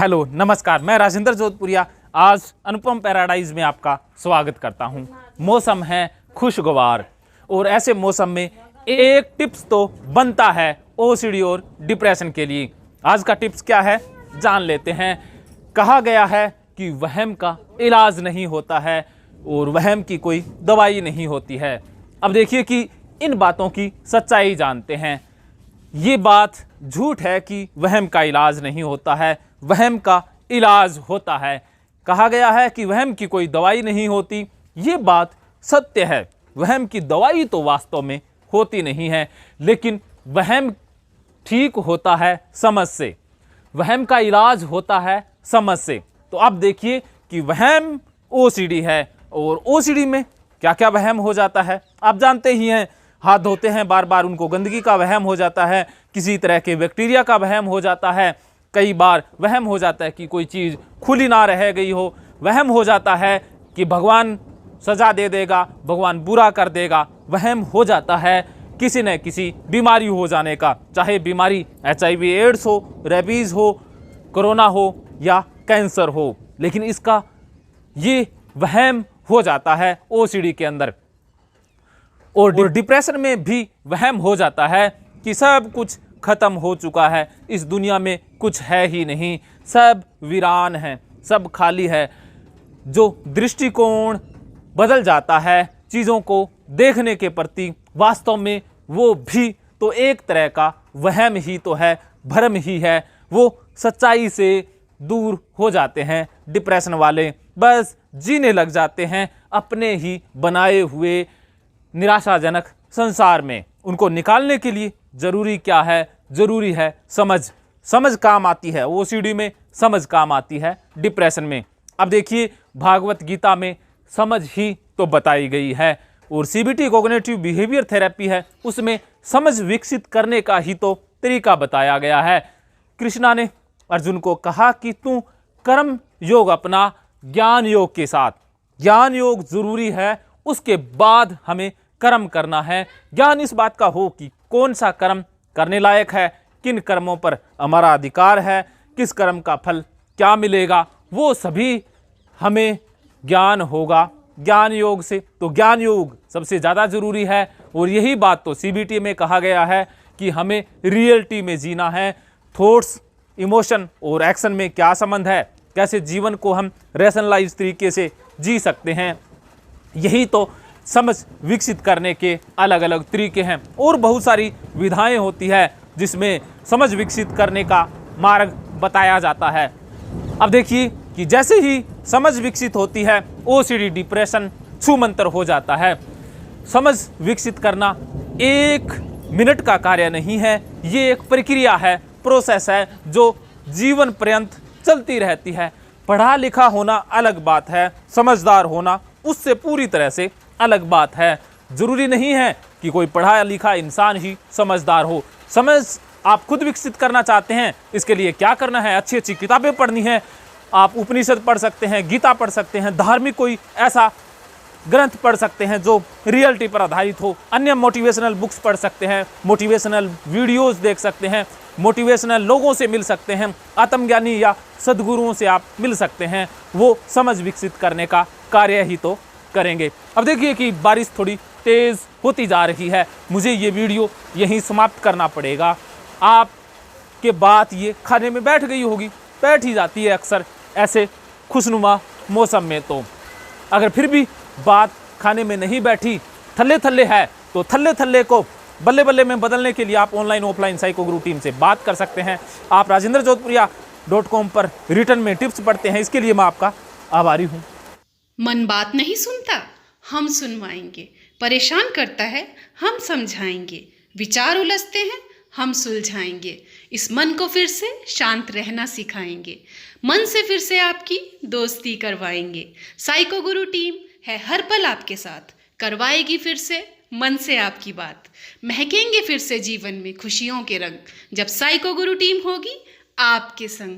Hello नमस्कार, मैं राजेंद्र जोधपुरिया आज अनुपम पैराडाइज में आपका स्वागत करता हूं। मौसम है खुशगवार और ऐसे मौसम में एक टिप्स तो बनता है ओसीडी और डिप्रेशन के लिए। आज का टिप्स क्या है जान लेते हैं। कहा गया है कि वहम का इलाज नहीं होता है और वहम की कोई दवाई नहीं होती है। अब देखिए कि इन बातों की सच्चाई जानते हैं। ये बात झूठ है कि वहम का इलाज नहीं होता है, वहम का इलाज होता है। कहा गया है कि वहम की कोई दवाई नहीं होती, ये बात सत्य है। वहम की दवाई तो वास्तव में होती नहीं है, लेकिन वहम ठीक होता है समझ से, वहम का इलाज होता है समझ से। तो अब देखिए कि वहम ओसीडी है और ओसीडी में क्या क्या वहम हो जाता है आप जानते ही हैं। हाथ धोते हैं बार बार, उनको गंदगी का वहम हो जाता है, किसी तरह के बैक्टीरिया का वहम हो जाता है, कई बार वहम हो जाता है कि कोई चीज़ खुली ना रह गई हो, वहम हो जाता है कि भगवान सजा दे देगा, भगवान बुरा कर देगा, वहम हो जाता है किसी न किसी बीमारी हो जाने का, चाहे बीमारी HIV एड्स हो, रेबीज़ हो, कोरोना हो या कैंसर हो। लेकिन इसका ये वहम हो जाता है ओसीडी के अंदर। और डिप्रेशन में भी वहम हो जाता है कि सब कुछ खत्म हो चुका है, इस दुनिया में कुछ है ही नहीं, सब वीरान है, सब खाली है। जो दृष्टिकोण बदल जाता है चीज़ों को देखने के प्रति, वास्तव में वो भी तो एक तरह का वहम ही तो है, भ्रम ही है। वो सच्चाई से दूर हो जाते हैं डिप्रेशन वाले, बस जीने लग जाते हैं अपने ही बनाए हुए निराशाजनक संसार में। उनको निकालने के लिए जरूरी क्या है? जरूरी है समझ। समझ काम आती है ओसीडी में, समझ काम आती है डिप्रेशन में। अब देखिए भागवत गीता में समझ ही तो बताई गई है और CBT कॉग्निटिव बिहेवियर थेरेपी है, उसमें समझ विकसित करने का ही तो तरीका बताया गया है। कृष्णा ने अर्जुन को कहा कि तू कर्म योग अपना ज्ञान योग के साथ। ज्ञान योग जरूरी है, उसके बाद हमें कर्म करना है। ज्ञान इस बात का हो कि कौन सा कर्म करने लायक है, किन कर्मों पर हमारा अधिकार है, किस कर्म का फल क्या मिलेगा, वो सभी हमें ज्ञान होगा ज्ञान योग से। तो ज्ञान योग सबसे ज़्यादा जरूरी है और यही बात तो CBT में कहा गया है कि हमें रियलिटी में जीना है। थॉट्स, इमोशन और एक्शन में क्या संबंध है, कैसे जीवन को हम रैशनलाइज तरीके से जी सकते हैं, यही तो समझ विकसित करने के अलग अलग तरीके हैं। और बहुत सारी विधाएं होती है जिसमें समझ विकसित करने का मार्ग बताया जाता है। अब देखिए कि जैसे ही समझ विकसित होती है ओसीडी डिप्रेशन छूमंतर हो जाता है। समझ विकसित करना 1 मिनट का कार्य नहीं है, ये एक प्रक्रिया है, प्रोसेस है जो जीवन पर्यंत चलती रहती है। पढ़ा लिखा होना अलग बात है, समझदार होना उससे पूरी तरह से अलग बात है। जरूरी नहीं है कि कोई पढ़ा लिखा इंसान ही समझदार हो। समझ आप खुद विकसित करना चाहते हैं, इसके लिए क्या करना है? अच्छी अच्छी किताबें पढ़नी है। आप उपनिषद पढ़ सकते हैं, गीता पढ़ सकते हैं, धार्मिक कोई ऐसा ग्रंथ पढ़ सकते हैं जो रियलिटी पर आधारित हो। अन्य मोटिवेशनल बुक्स पढ़ सकते हैं, मोटिवेशनल वीडियोस देख सकते हैं, मोटिवेशनल लोगों से मिल सकते हैं, आत्मज्ञानी या सद्गुरुओं से आप मिल सकते हैं। वो समझ विकसित करने का कार्य ही तो करेंगे। अब देखिए कि बारिश थोड़ी तेज़ होती जा रही है, मुझे ये वीडियो यहीं समाप्त करना पड़ेगा। आपके बात ये खाने में बैठ गई होगी, बैठ ही जाती है अक्सर ऐसे खुशनुमा मौसम में। तो अगर फिर भी बात खाने में नहीं बैठी, थल्ले थल्ले है, तो थल्ले थल्ले को बल्ले बल्ले में बदलने के लिए आप ऑनलाइन ऑफलाइन साइको गुरु टीम से बात कर सकते हैं। आप rajendrajodhpuriya.com पर रिटर्न में टिप्स पढ़ते हैं, इसके लिए मैं आपका आभारी हूँ। मन बात नहीं सुनता, हम सुनवाएंगे। परेशान करता है, हम समझाएंगे। विचार उलझते हैं, हम सुलझाएंगे। इस मन को फिर से शांत रहना सिखाएंगे। मन से फिर से आपकी दोस्ती करवाएंगे। साइको गुरु टीम है हर पल आपके साथ, करवाएगी फिर से मन से आपकी बात। महकेंगे फिर से जीवन में खुशियों के रंग, जब साइको गुरु टीम होगी आपके संग।